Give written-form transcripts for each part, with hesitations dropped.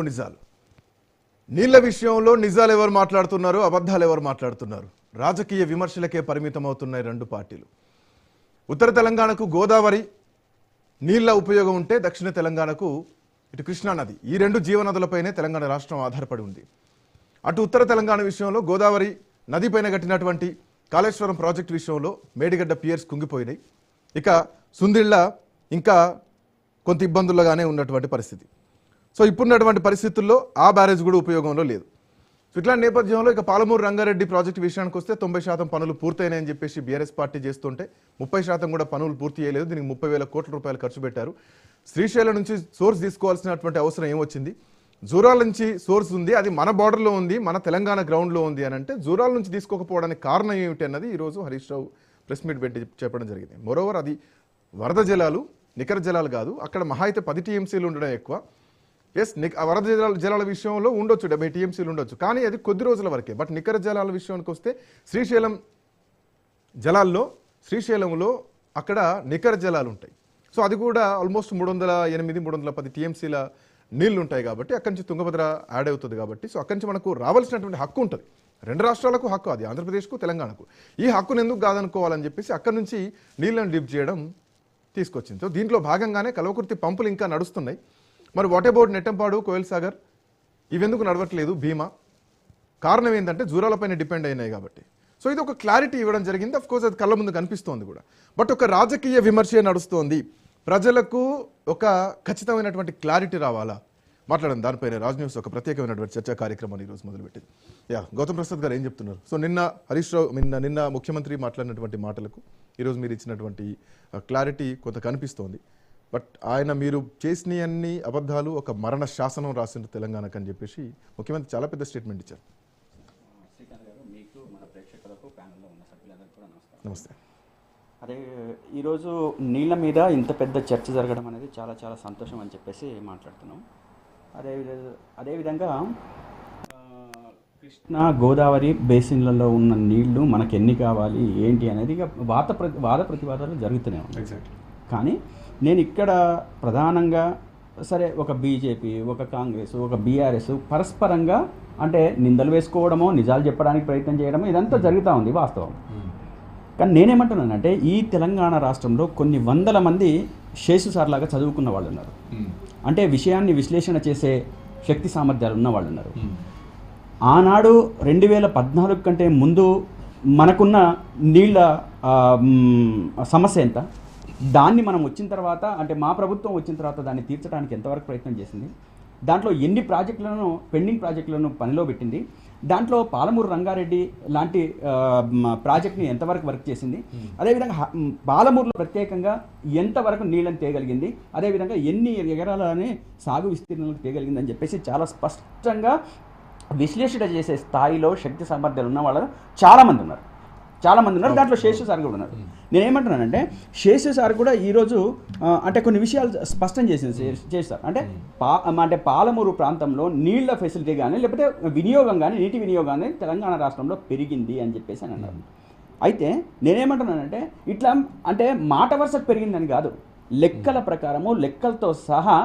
నిజాలు నీళ్ల విషయంలో నిజాలు ఎవరు మాట్లాడుతున్నారు, అబద్ధాలు ఎవరు మాట్లాడుతున్నారు? రాజకీయ విమర్శలకే పరిమితం అవుతున్నాయి రెండు పార్టీలు. ఉత్తర తెలంగాణకు గోదావరి నీళ్ల ఉపయోగం ఉంటే దక్షిణ తెలంగాణకు ఇటు కృష్ణా నది, ఈ రెండు జీవనదులపైనే తెలంగాణ రాష్ట్రం ఆధారపడి ఉంది. అటు ఉత్తర తెలంగాణ విషయంలో గోదావరి నదిపైన కట్టినటువంటి కాళేశ్వరం ప్రాజెక్టు విషయంలో మేడిగడ్డ పియర్స్ కుంగిపోయినాయి. ఇక సుందిళ్ళ ఇంకా కొంత ఇబ్బందులుగానే ఉన్నటువంటి పరిస్థితి. సో ఇప్పుడున్నటువంటి పరిస్థితుల్లో ఆ బ్యారేజ్ కూడా ఉపయోగంలో లేదు. సో ఇట్లాంటి నేపథ్యంలో ఇక పాలమూరు రంగారెడ్డి ప్రాజెక్టు విషయానికి వస్తే 90% పనులు పూర్తయినాయని చెప్పేసి బీఆర్ఎస్ పార్టీ చేస్తుంటే 30% కూడా పనులు పూర్తి చేయలేదు. దీనికి 30,000 కోట్ల రూపాయలు ఖర్చు పెట్టారు. శ్రీశైలం నుంచి సోర్స్ తీసుకోవాల్సినటువంటి అవసరం ఏమొచ్చింది? జూరాల నుంచి సోర్స్ ఉంది, అది మన బార్డర్లో ఉంది, మన తెలంగాణ గ్రౌండ్లో ఉంది అని అంటే జూరాల నుంచి తీసుకోకపోవడానికి కారణం ఏమిటి అన్నది ఈరోజు హరీష్ రావు ప్రెస్ మీట్ పెట్టి చెప్పడం జరిగింది. మోరోవర్ అది వరద జలాలు, నికర జలాలు కాదు. అక్కడ మహా అయితే 10 టీఎంసీలు ఉండడం ఎక్కువ. ఎస్, వరద జలాల విషయంలో ఉండొచ్చు 70 టీఎంసీలు ఉండొచ్చు, కానీ అది కొద్ది రోజుల వరకే. బట్ నికర జలాల విషయానికి వస్తే శ్రీశైలం జలాల్లో, శ్రీశైలంలో అక్కడ నికర జలాలు ఉంటాయి. సో అది కూడా ఆల్మోస్ట్ 308-310 టీఎంసీల నీళ్లు ఉంటాయి కాబట్టి అక్కడి నుంచి తుంగభద్ర యాడ్ అవుతుంది కాబట్టి సో అక్కడి నుంచి మనకు రావాల్సినటువంటి హక్కు ఉంటుంది. రెండు రాష్ట్రాలకు హక్కు, అది ఆంధ్రప్రదేశ్కు తెలంగాణకు. ఈ హక్కును ఎందుకు కాదనుకోవాలని చెప్పేసి అక్కడి నుంచి నీళ్ళని డిప్ చేయడం తీసుకొచ్చింది. సో దీంట్లో భాగంగానే కల్వకుర్తి పంపులు ఇంకా నడుస్తున్నాయి. మరి వాట్ అబౌట్ నెట్టంపాడు, కోయల్ సాగర్ ఇవెందుకు నడవట్లేదు? భీమా కారణం ఏంటంటే జూరాలపైన డిపెండ్ అయినాయి కాబట్టి. సో ఇది ఒక క్లారిటీ ఇవ్వడం జరిగింది. అఫ్ కోర్స్ అది కళ్ళ ముందు కనిపిస్తోంది కూడా. బట్ ఒక రాజకీయ విమర్శ నడుస్తోంది. ప్రజలకు ఒక ఖచ్చితమైనటువంటి క్లారిటీ రావాలా మాట్లాడండి. దానిపైన రాజ్ న్యూస్ ఒక ప్రత్యేకమైనటువంటి చర్చా కార్యక్రమాన్ని ఈరోజు మొదలుపెట్టింది. గౌతమ్ ప్రసాద్ గారు ఏం చెప్తున్నారు? సో నిన్న హరీష్ రావు నిన్న ముఖ్యమంత్రి మాట్లాడినటువంటి మాటలకు ఈరోజు మీరు ఇచ్చినటువంటి క్లారిటీ కొంత కనిపిస్తోంది. బట్ ఆయన మీరు చేసిన అన్ని అబద్ధాలు ఒక మరణ శాసనం రాసిన తెలంగాణకు అని చెప్పేసి ముఖ్యమంత్రి చాలా పెద్ద స్టేట్మెంట్ ఇచ్చారు. నమస్తే. అదే ఈరోజు నీళ్ళ మీద ఇంత పెద్ద చర్చ జరగడం అనేది చాలా చాలా సంతోషం అని చెప్పేసి మాట్లాడుతున్నాం. అదేవిధంగా కృష్ణా గోదావరి బేసిన్లలో ఉన్న నీళ్లు మనకు ఎన్ని కావాలి ఏంటి అనేది ఇక వాద ప్రతివాదాలు జరుగుతూనే ఉన్నాయి. కానీ నేను ఇక్కడ ప్రధానంగా సరే ఒక బీజేపీ, ఒక కాంగ్రెస్, ఒక బీఆర్ఎస్ పరస్పరంగా అంటే నిందలు వేసుకోవడమో, నిజాలు చెప్పడానికి ప్రయత్నం చేయడమో ఇదంతా జరుగుతూ ఉంది వాస్తవం. కానీ నేనేమంటున్నానంటే ఈ తెలంగాణ రాష్ట్రంలో కొన్ని వందల మంది శేషు సార్లాగా చదువుకున్న వాళ్ళు ఉన్నారు. అంటే విషయాన్ని విశ్లేషణ చేసే శక్తి సామర్థ్యాలు ఉన్న వాళ్ళు ఉన్నారు. ఆనాడు 2014 కంటే ముందు మనకున్న నీళ్ళ సమస్య ఎంత, దాన్ని మనం వచ్చిన తర్వాత అంటే మా ప్రభుత్వం వచ్చిన తర్వాత దాన్ని తీర్చడానికి ఎంతవరకు ప్రయత్నం చేసింది, దాంట్లో ఎన్ని ప్రాజెక్టులను పెండింగ్ ప్రాజెక్టులను పనిలో పెట్టింది, దాంట్లో పాలమూరు రంగారెడ్డి లాంటి ప్రాజెక్ట్ని ఎంతవరకు వర్క్ చేసింది, అదేవిధంగా పాలమూరులో ప్రత్యేకంగా ఎంతవరకు నీళ్ళని తేగలిగింది, అదేవిధంగా ఎన్ని ఎకరాలని సాగు విస్తీర్ణలకు తేగలిగింది అని చెప్పేసి చాలా స్పష్టంగా విశ్లేషణ చేసే స్థాయిలో శక్తి సామర్థ్యాలు ఉన్న వాళ్ళు చాలామంది ఉన్నారు. దాంట్లో శేషు సార్ కూడా ఉన్నారు. నేనేమంటున్నానంటే శేషు సార్ కూడా ఈరోజు అంటే కొన్ని విషయాలు స్పష్టం చేశారు సార్. అంటే పాలమూరు ప్రాంతంలో నీళ్ల ఫెసిలిటీ కానీ లేకపోతే వినియోగం కానీ నీటి వినియోగం కానీ తెలంగాణ రాష్ట్రంలో పెరిగింది అని చెప్పేసి అని అన్నారు. అయితే నేనేమంటున్నానంటే ఇట్లా అంటే మాట వరుసకు పెరిగిందని కాదు, లెక్కల ప్రకారము లెక్కలతో సహా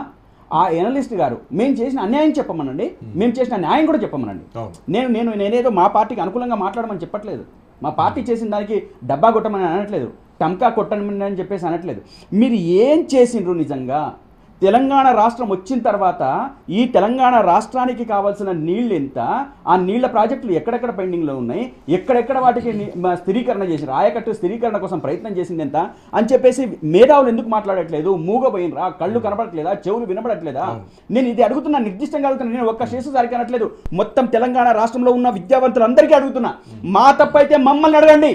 ఆ ఎనలిస్ట్ గారు మేము చేసిన అన్యాయం చెప్పమనండి, మేము చేసిన న్యాయం కూడా చెప్పమనండి. నేనేదో మా పార్టీకి అనుకూలంగా మాట్లాడమని చెప్పట్లేదు, మా పార్టీ చేసిన దానికి డబ్బా కొట్టమని అనట్లేదు, టంకా కొట్టమని అని చెప్పేసి అనట్లేదు. మీరు ఏం చేసిండ్రు నిజంగా? తెలంగాణ రాష్ట్రం వచ్చిన తర్వాత ఈ తెలంగాణ రాష్ట్రానికి కావాల్సిన నీళ్ళు ఎంత, ఆ నీళ్ల ప్రాజెక్టులు ఎక్కడెక్కడ పెండింగ్లో ఉన్నాయి, ఎక్కడెక్కడ వాటికి స్థిరీకరణ చేసి ఆయకట్టు స్థిరీకరణ కోసం ప్రయత్నం చేసింది ఎంత అని చెప్పేసి మేధావులు ఎందుకు మాట్లాడట్లేదు? మూగపోయినరా? కళ్ళు కనపడట్లేదా? చెవులు వినపడట్లేదా? నేను ఇది అడుగుతున్నా, నిర్దిష్టంగా అడుగుతున్నా. నేను ఒక్క శేషు సారికి అనట్లేదు, మొత్తం తెలంగాణ రాష్ట్రంలో ఉన్న విద్యావంతులందరికీ అడుగుతున్నా. మా తప్పైతే మమ్మల్ని అడగండి,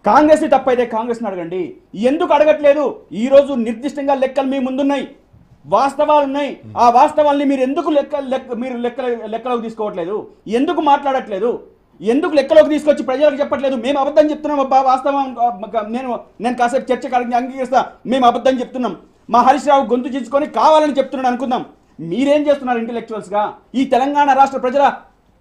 కాంగ్రెస్ తప్పైతే కాంగ్రెస్ని అడగండి. ఎందుకు అడగట్లేదు? ఈరోజు నిర్దిష్టంగా లెక్కలు మీ ముందున్నాయి, వాస్తవాలు ఉన్నాయి. ఆ వాస్తవాల్ని మీరు ఎందుకు లెక్కలోకి తీసుకోవట్లేదు? ఎందుకు మాట్లాడట్లేదు? ఎందుకు లెక్కలోకి తీసుకొచ్చి ప్రజలకు చెప్పట్లేదు? మేము అబద్ధం చెప్తున్నాం అబ్బా, వాస్తవం నేను కాసేపు చర్చకు అంగీకరిస్తా, మేము అబద్ధం చెప్తున్నాం, మా హరీష్ రావు గొంతు చించుకొని కావాలని చెప్తున్నాడు అనుకుందాం. మీరేం చేస్తున్నారు ఇంటెలెక్చువల్స్గా? ఈ తెలంగాణ రాష్ట్ర ప్రజల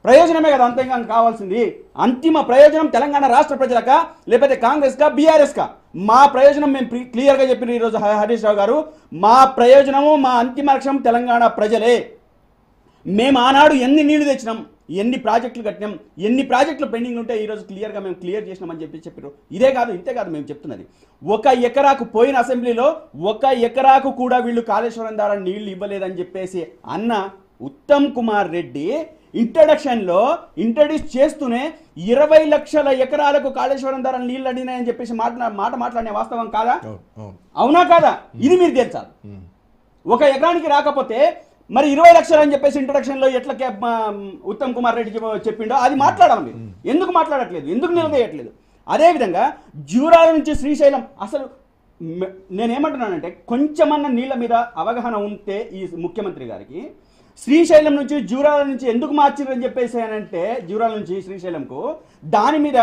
ప్రయోజనమే కదా అంతగా కావాల్సింది. అంతిమ ప్రయోజనం తెలంగాణ రాష్ట్ర ప్రజలకా లేకపోతే కాంగ్రెస్కా బీఆర్ఎస్కా? మా ప్రయోజనం మేము క్లియర్గా చెప్పిన ఈరోజు హరీష్ రావు గారు, మా ప్రయోజనము మా అంతిమ లక్ష్యం తెలంగాణ ప్రజలే. మేము ఆనాడు ఎన్ని నీళ్లు తెచ్చినాం, ఎన్ని ప్రాజెక్టులు కట్టినాం, ఎన్ని ప్రాజెక్టులు పెండింగ్ ఉంటే ఈరోజు క్లియర్గా మేము క్లియర్ చేసినామని చెప్పారు. ఇదే కాదు ఇంతే కాదు మేము చెప్తున్నది, 1 ఎకరాకు పోయిన అసెంబ్లీలో 1 ఎకరాకు కూడా వీళ్ళు కాళేశ్వరం ద్వారా నీళ్లు ఇవ్వలేదని చెప్పేసి అన్న ఉత్తమ్ కుమార్ రెడ్డి ఇంట్రడ్యూస్ చేస్తూనే 20 లక్షల ఎకరాలకు కాళేశ్వరం ద్వారా నీళ్లు అడిగినాయని చెప్పేసి మాట మాట్లాడిన వాస్తవం కాదా? అవునా కాదా? ఇది మీరు తేల్చాలి. 1 ఎకరానికి రాకపోతే మరి 20 లక్షలు అని చెప్పేసి ఇంట్రొడక్షన్లో ఎట్లా ఉత్తమ్ కుమార్ రెడ్డి చెప్పిండో అది మాట్లాడాలి. మీరు ఎందుకు మాట్లాడట్లేదు, ఎందుకు నిలదీయట్లేదు? అదేవిధంగా జూరాల నుంచి శ్రీశైలం, అసలు నేనేమంటున్నానంటే కొంచెమన్నా నీళ్ళ మీద అవగాహన ఉంటే ఈ ముఖ్యమంత్రి గారికి శ్రీశైలం నుంచి జూరాల నుంచి ఎందుకు మార్చిరని చెప్పేసి అంటే జూరాల నుంచి శ్రీశైలంకు దాని మీద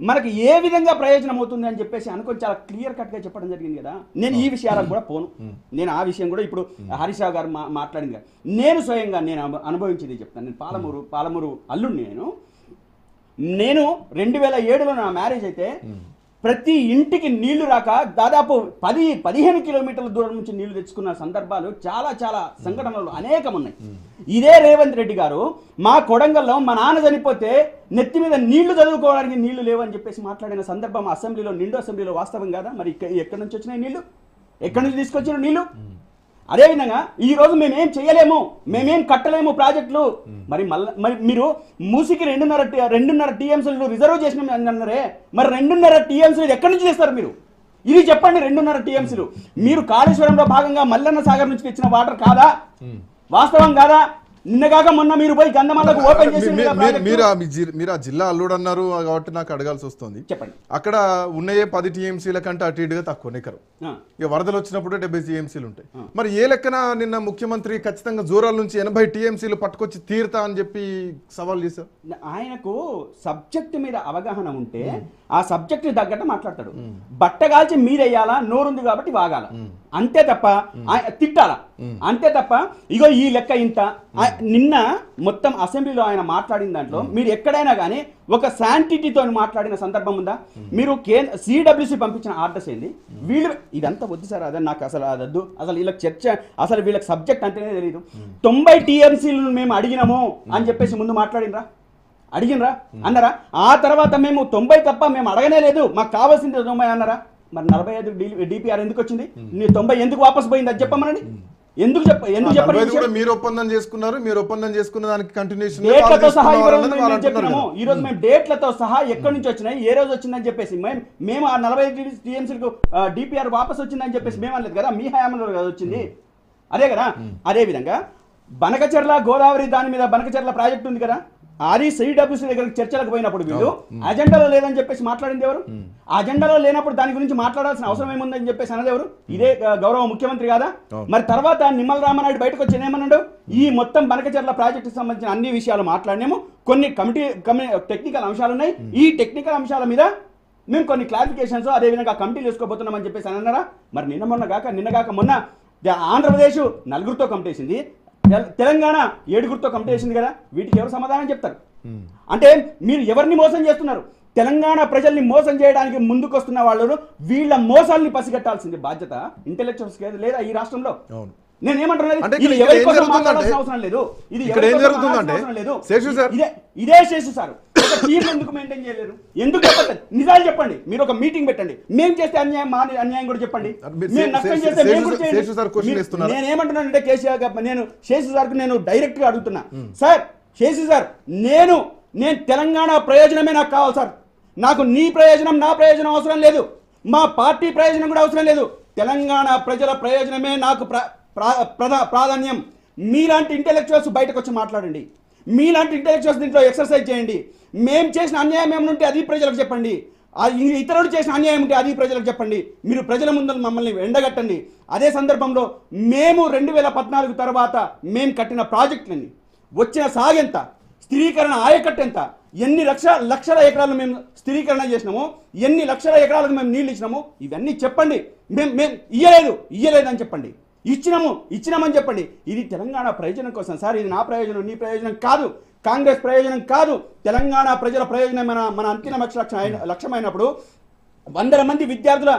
మనకి ఏ విధంగా ప్రయోజనం అవుతుంది అని చెప్పేసి అనుకొని చాలా క్లియర్ కట్గా చెప్పడం జరిగింది కదా. నేను ఈ విషయాలకు కూడా పోను, నేను ఆ విషయం కూడా ఇప్పుడు హరీష్ రావు గారు మాట్లాడింది కదా, నేను స్వయంగా నేను అనుభవించింది చెప్తాను. నేను పాలమూరు అల్లుడిని. నేను 2007లో నా మ్యారేజ్ అయితే ప్రతి ఇంటికి నీళ్లు రాక దాదాపు 10-15 కిలోమీటర్ల దూరం నుంచి నీళ్లు తెచ్చుకున్న సందర్భాలు చాలా చాలా సంఘటనలు అనేకం ఉన్నాయి. ఇదే రేవంత్ రెడ్డి గారు మా కొడంగల్లో మా నాన్న చనిపోతే నెత్తి మీద నీళ్లు చదువుకోవడానికి నీళ్లు లేవని చెప్పేసి మాట్లాడిన సందర్భం అసెంబ్లీలో, నిండు అసెంబ్లీలో వాస్తవం కాదా? మరి ఎక్కడి నుంచి వచ్చినాయి నీళ్లు, ఎక్కడి నుంచి తీసుకొచ్చిన నీళ్లు? అదేవిధంగా ఈ రోజు మేమేం చేయలేము, మేమేం కట్టలేము ప్రాజెక్టులు. మరి మీరు మూసికి 2.5 టీఎంసీలు రిజర్వ్ చేసిన అన్నారే, మరి 2.5 టీఎంసీలు ఎక్కడి నుంచి తెస్తారు మీరు? ఇది చెప్పండి. 2.5 టీఎంసీలు మీరు కాళేశ్వరంలో భాగంగా మల్లన్న సాగర్ నుంచి తెచ్చిన వాటర్ కాదా? వాస్తవం కాదా? నిన్నగాక మొన్న మీరు పోయి గంధమాలకు ఓపెన్ చేసి మీరు ఆ జిల్లా అల్లుడు అన్నారు కాబట్టి నాకు అడగాల్సి వస్తుంది. చెప్పండి. అక్కడ ఉన్నాయే 10 టీఎంసీల కంటే అటు ఇటుగా తక్కువ ఎకరం. ఇక వరదలు వచ్చినప్పుడు 70 టీఎంసీలు ఉంటాయి. మరి ఏ లెక్కన నిన్న ముఖ్యమంత్రి ఖచ్చితంగా జూరాల నుంచి 80 టీఎంసీలు పట్టుకొచ్చి తీరుతా అని చెప్పి సవాల్ చేశారు. ఆయనకు సబ్జెక్ట్ మీద అవగాహన ఉంటే ఆ సబ్జెక్ట్ తగ్గట్టు మాట్లాడతాడు. బట్టగాల్చి మీరేయాలా, నోరుంది కాబట్టి వాగాల, అంతే తప్ప తిట్టాలా, అంతే తప్ప ఇగో ఈ లెక్క ఇంత. నిన్న మొత్తం అసెంబ్లీలో ఆయన మాట్లాడిన దాంట్లో మీరు ఎక్కడైనా కానీ ఒక శాంటిటీతో మాట్లాడిన సందర్భం ఉందా? మీరు సిడబ్ల్యూసి పంపించిన ఆర్డర్స్ ఏంది? వీళ్ళు ఇదంతా వద్దు సార్, అదే నాకు అసలు అదద్దు, అసలు వీళ్ళకి చర్చ, అసలు వీళ్ళకి సబ్జెక్ట్ అంటేనే తెలియదు. 90 టీఎంసీలు మేము అడిగినాము అని చెప్పేసి ముందు మాట్లాడినరా, అడిగినరా అన్నారా? ఆ తర్వాత మేము 90 తప్ప మేము అడగనే లేదు, మాకు కావాల్సింది 90 అన్నారా? మరి 45 డిపిఆర్ ఎందుకు వచ్చింది? నీ 90 ఎందుకు వాపస్ పోయింది అది చెప్పమనండి. ఎందుకు చెప్పండి. మీరు ఒప్పందం చేసుకున్నారు, మీరు ఒప్పందం చేసుకున్న దానికి కంటిన్యూషన్ డేట్లతో సహా ఈ రోజు మేము డేట్లతో సహా ఎక్కడి నుంచి వచ్చినాయి, ఏ రోజు వచ్చిందని చెప్పేసి మేము ఆ 45 టీఎంసీలకు డిపిఆర్ వాపస్ వచ్చిందని చెప్పేసి మేము అనలేదు కదా, మీ హయాంలో కదా వచ్చింది. అదే కదా. అదే విధంగా బనకచెర్ల గోదావరి దాని మీద బనకచెర్ల ప్రాజెక్ట్ ఉంది కదా, అది సిడబ్ల్యూసీ దగ్గరికి చర్చలకు పోయినప్పుడు వీళ్ళు అజెండాలో లేదని చెప్పేసి మాట్లాడింది ఎవరు? అజెండాలో లేనప్పుడు దాని గురించి మాట్లాడాల్సిన అవసరం ఏముందని చెప్పేసి అన్నది ఎవరు? ఇదే గౌరవ ముఖ్యమంత్రి కాదా? మరి తర్వాత నిమ్మల రామనాయుడు బయటకు వచ్చి ఏమన్నాడు? ఈ మొత్తం బనకచెర్ల ప్రాజెక్టుకి సంబంధించిన అన్ని విషయాలు మాట్లాడినాము, కొన్ని టెక్నికల్ అంశాలు ఉన్నాయి, ఈ టెక్నికల్ అంశాల మీద మేము కొన్ని క్లారిఫికేషన్స్ అదేవిధంగా కమిటీలు వేసుకోబోతున్నామని చెప్పేసి అని అన్నారా? మరి నిన్నగాక మొన్న ఆంధ్రప్రదేశ్ 4గురితో కమిటీ వేసింది, తెలంగాణ 7గురితో కమిటీ వేసింది కదా. వీటికి ఎవరు సమాధానం చెప్తారు? అంటే మీరు ఎవరిని మోసం చేస్తున్నారు? తెలంగాణ ప్రజల్ని మోసం చేయడానికి ముందుకొస్తున్న వాళ్ళు వీళ్ళ మోసాలని పసిగట్టాల్సింది బాధ్యత ఇంటెలెక్చువల్స్ లేదా ఈ రాష్ట్రంలో? నేను ఏమంటున్నాను, ఇదే శేషు సార్ ఎందుకు మెయింటైన్ చేయలేరు? ఎందుకు చెప్పండి, నిజాలు చెప్పండి. మీరు ఒక మీటింగ్ పెట్టండి, మేము చేస్తే అన్యాయం కూడా చెప్పండి, మేము నష్టం చేస్తే మేము కూడా చేయండి. నేనేమంటున్నానంటే కేసీఆర్ నేను శేషు సార్కు నేను డైరెక్ట్ గా అడుగుతున్నా, సార్ శేషు సార్ నేను తెలంగాణ ప్రయోజనమే నాకు కావాలి సార్, నాకు నీ ప్రయోజనం నా ప్రయోజనం అవసరం లేదు, మా పార్టీ ప్రయోజనం కూడా అవసరం లేదు, తెలంగాణ ప్రజల ప్రయోజనమే నాకు ప్రాధాన్యం. మీలాంటి ఇంటెలెక్చువల్స్ బయటకు వచ్చి మాట్లాడండి, మీలాంటి ఇంటెలెక్చువల్స్ దీంట్లో ఎక్సర్సైజ్ చేయండి. మేము చేసిన అన్యాయం ఏమనుంటే అది ప్రజలకు చెప్పండి, ఇతరులు చేసిన అన్యాయం ఉంటే అది ప్రజలకు చెప్పండి. మీరు ప్రజల ముందు మమ్మల్ని ఎండగట్టండి. అదే సందర్భంలో మేము 2014 తర్వాత మేము కట్టిన ప్రాజెక్టులన్నీ వచ్చిన సాగెంత, స్థిరీకరణ ఆయకట్టు ఎంత, ఎన్ని లక్షల ఎకరాలు మేము స్థిరీకరణ చేసినాము, ఎన్ని లక్షల ఎకరాలకు మేము నీళ్ళు ఇచ్చినాము, ఇవన్నీ చెప్పండి. మేము ఇయ్యలేదని చెప్పండి, ఇచ్చినామని చెప్పండి. ఇది తెలంగాణ ప్రయోజనం కోసం సార్, ఇది నా ప్రయోజనం నీ ప్రయోజనం కాదు, కాంగ్రెస్ ప్రయోజనం కాదు, తెలంగాణ ప్రజల ప్రయోజనం మన అంతిమ లక్ష్యమైనప్పుడు 100 మంది విద్యార్థుల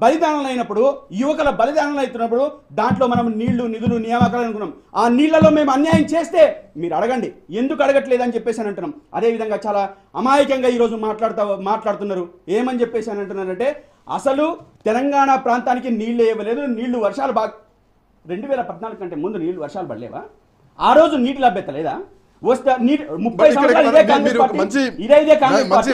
బలిదానాలు అయినప్పుడు, యువకుల బలిదానాలు అవుతున్నప్పుడు దాంట్లో మనం నీళ్లు, నిధులు, నియామకాలు అనుకున్నాం. ఆ నీళ్లలో మేము అన్యాయం చేస్తే మీరు అడగండి, ఎందుకు అడగట్లేదని చెప్పేసి అని అంటున్నాం. అదేవిధంగా చాలా అమాయకంగా ఈరోజు మాట్లాడుతున్నారు. ఏమని చెప్పేసి అని అంటున్నారంటే అసలు తెలంగాణ ప్రాంతానికి నీళ్లు ఇవ్వలేదు, నీళ్లు వర్షాలు 2014 కంటే ముందు నీళ్లు వర్షాలు పడలేవా? ఆ రోజు నీటి లభ్యత లేదా? వస్తే 30 సంవత్సరాలు ఇదే కాంగ్రెస్ పార్టీ, ఇదే కాంగ్రెస్ పార్టీ